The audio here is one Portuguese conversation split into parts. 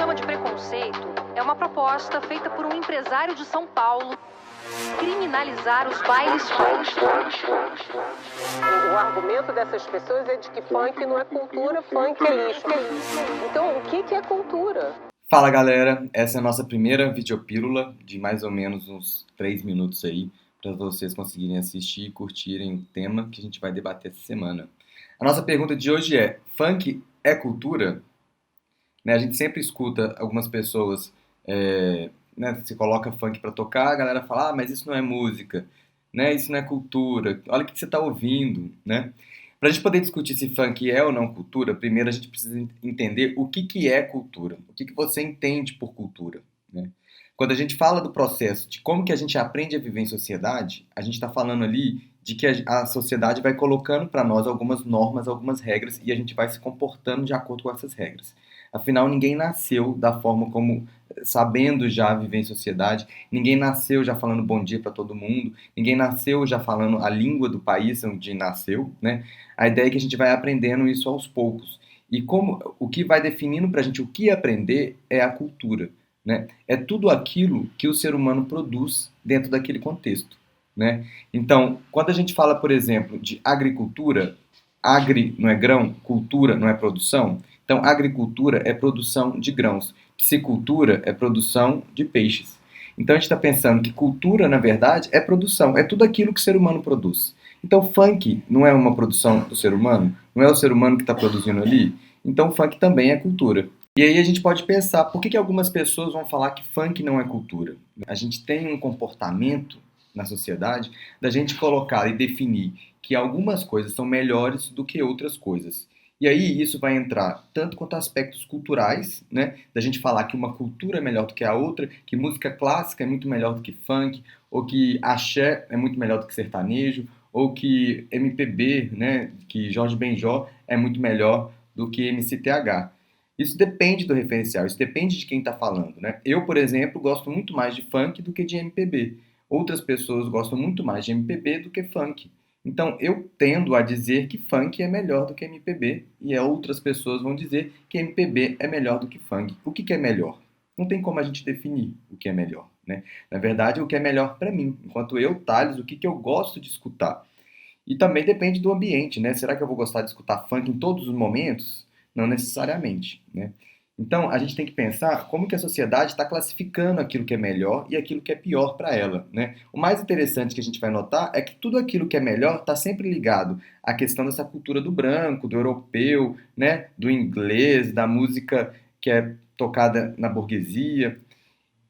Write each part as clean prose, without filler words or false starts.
chama de preconceito é uma proposta feita por um empresário de São Paulo criminalizar os bailes funk. O argumento dessas pessoas é de que funk não é cultura, funk é lixo. Então, o que é cultura? Fala galera, essa é a nossa primeira videopílula de mais ou menos uns 3 minutos aí, para vocês conseguirem assistir e curtirem o tema que a gente vai debater essa semana. A nossa pergunta de hoje é: funk é cultura? Né, a gente sempre escuta algumas pessoas, né, se coloca funk para tocar, a galera fala, mas isso não é música, né, isso não é cultura, olha o que você está ouvindo, né? Para a gente poder discutir se funk é ou não cultura, primeiro a gente precisa entender o que é cultura, o que você entende por cultura, né? Quando a gente fala do processo de como que a gente aprende a viver em sociedade, a gente está falando ali de que a sociedade vai colocando para nós algumas normas, algumas regras, e a gente vai se comportando de acordo com essas regras. Afinal, ninguém nasceu da forma como, sabendo já viver em sociedade, ninguém nasceu já falando bom dia para todo mundo, ninguém nasceu já falando a língua do país onde nasceu, né? A ideia é que a gente vai aprendendo isso aos poucos. E como o que vai definindo para a gente o que aprender é a cultura, né? É tudo aquilo que o ser humano produz dentro daquele contexto, né? Então, quando a gente fala, por exemplo, de agricultura, agri não é grão, cultura não é produção. Então, agricultura é produção de grãos, piscicultura é produção de peixes. Então, a gente está pensando que cultura, na verdade, é produção, é tudo aquilo que o ser humano produz. Então, funk não é uma produção do ser humano? Não é o ser humano que está produzindo ali? Então, funk também é cultura. E aí a gente pode pensar, por que algumas pessoas vão falar que funk não é cultura? A gente tem um comportamento na sociedade da gente colocar e definir que algumas coisas são melhores do que outras coisas. E aí isso vai entrar tanto quanto aspectos culturais, né? Da gente falar que uma cultura é melhor do que a outra, que música clássica é muito melhor do que funk, ou que axé é muito melhor do que sertanejo, ou que MPB, né, que Jorge Benjor é muito melhor do que MCTH. Isso depende do referencial, isso depende de quem está falando, né? Eu, por exemplo, gosto muito mais de funk do que de MPB. Outras pessoas gostam muito mais de MPB do que funk. Então, eu tendo a dizer que funk é melhor do que MPB, e outras pessoas vão dizer que MPB é melhor do que funk. O que é melhor? Não tem como a gente definir o que é melhor, né? Na verdade, o que é melhor para mim, enquanto eu, Thales, o que eu gosto de escutar. E também depende do ambiente, né? Será que eu vou gostar de escutar funk em todos os momentos? Não necessariamente, né? Então, a gente tem que pensar como que a sociedade está classificando aquilo que é melhor e aquilo que é pior para ela, né? O mais interessante que a gente vai notar é que tudo aquilo que é melhor está sempre ligado à questão dessa cultura do branco, do europeu, né? Do inglês, da música que é tocada na burguesia.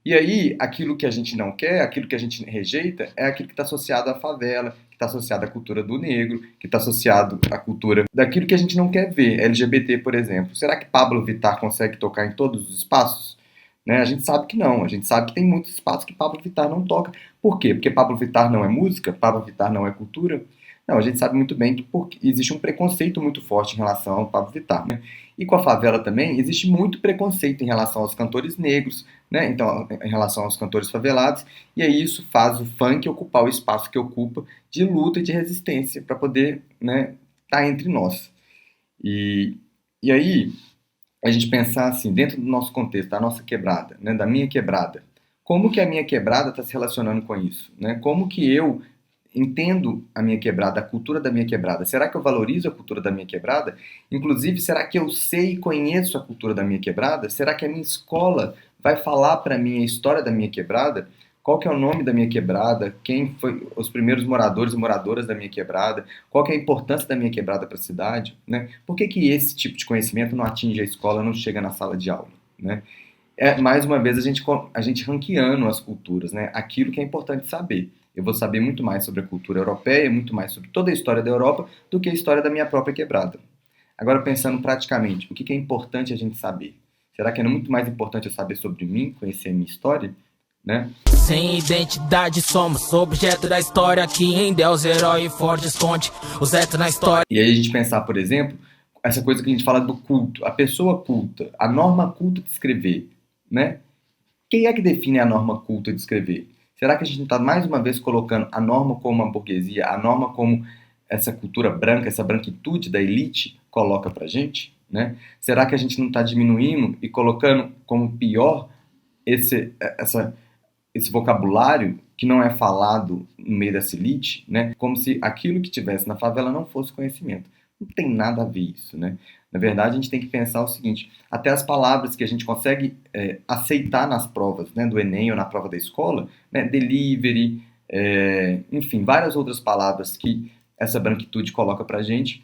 E aí, aquilo que a gente não quer, aquilo que a gente rejeita, é aquilo que está associado à favela, que está associado à cultura do negro, que está associado à cultura daquilo que a gente não quer ver, LGBT, por exemplo. Será que Pablo Vittar consegue tocar em todos os espaços? Né? A gente sabe que não, a gente sabe que tem muitos espaços que Pablo Vittar não toca. Por quê? Porque Pablo Vittar não é música? Pablo Vittar não é cultura? Não, a gente sabe muito bem que existe um preconceito muito forte em relação ao Pablo Vittar, né? E com a favela também existe muito preconceito em relação aos cantores negros, né? Então, em relação aos cantores favelados, e aí isso faz o funk ocupar o espaço que ocupa de luta e de resistência para poder, né, estar entre nós. E aí a gente pensar assim, dentro do nosso contexto, da nossa quebrada, né, da minha quebrada, como que a minha quebrada está se relacionando com isso, né? Como que eu entendo a minha quebrada, a cultura da minha quebrada? Será que eu valorizo a cultura da minha quebrada? Inclusive, será que eu sei e conheço a cultura da minha quebrada? Será que a minha escola vai falar para mim a história da minha quebrada? Qual que é o nome da minha quebrada? Quem foi os primeiros moradores e moradoras da minha quebrada? Qual que é a importância da minha quebrada para a cidade? Né? Por que esse tipo de conhecimento não atinge a escola, não chega na sala de aula? Né? Mais uma vez, a gente ranqueando as culturas, né? Aquilo que é importante saber. Eu vou saber muito mais sobre a cultura europeia, muito mais sobre toda a história da Europa, do que a história da minha própria quebrada. Agora, pensando praticamente, o que é importante a gente saber? Será que é muito mais importante eu saber sobre mim, conhecer a minha história? Né? Sem identidade somos objeto da história, que em Deus herói forte esconde os etos na história. E aí a gente pensar, por exemplo, essa coisa que a gente fala do culto, a pessoa culta, a norma culta de escrever, né? Quem é que define a norma culta de escrever? Será que a gente não está mais uma vez colocando a norma como a burguesia, a norma como essa cultura branca, essa branquitude da elite coloca pra gente? né? Será que a gente não está diminuindo e colocando como pior esse vocabulário que não é falado no meio dessa elite, né? Como se aquilo que tivesse na favela não fosse conhecimento. Não tem nada a ver isso, né? Na verdade, a gente tem que pensar o seguinte, até as palavras que a gente consegue aceitar nas provas, né, do Enem ou na prova da escola, né, delivery, enfim, várias outras palavras que essa branquitude coloca pra gente,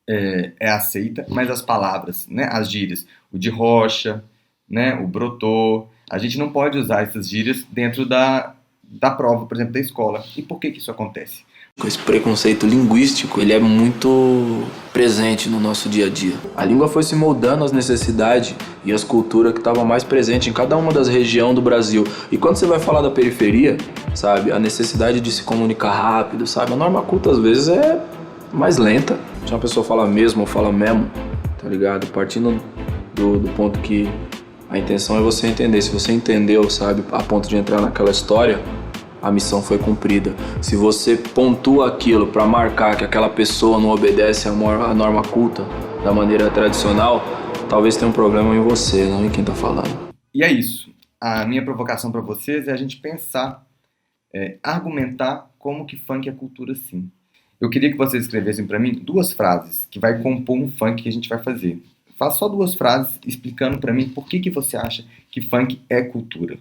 é aceita, mas as palavras, né, as gírias, o de rocha, né, o brotou, a gente não pode usar essas gírias dentro da prova, por exemplo, da escola. E por que isso acontece? Esse preconceito linguístico, ele é muito presente no nosso dia a dia. A língua foi se moldando às necessidades e às culturas que estavam mais presentes em cada uma das regiões do Brasil. E quando você vai falar da periferia, sabe, a necessidade de se comunicar rápido, sabe, a norma culta às vezes é mais lenta. Se uma pessoa fala mesmo ou fala mesmo, tá ligado? Partindo do ponto que a intenção é você entender. Se você entendeu, sabe, a ponto de entrar naquela história, a missão foi cumprida. Se você pontua aquilo para marcar que aquela pessoa não obedece à norma culta da maneira tradicional, talvez tenha um problema em você, não em quem tá falando. E é isso. A minha provocação para vocês é a gente pensar, argumentar como que funk é cultura sim. Eu queria que vocês escrevessem para mim 2 frases que vai compor um funk que a gente vai fazer. Faça só 2 frases explicando para mim por que você acha que funk é cultura.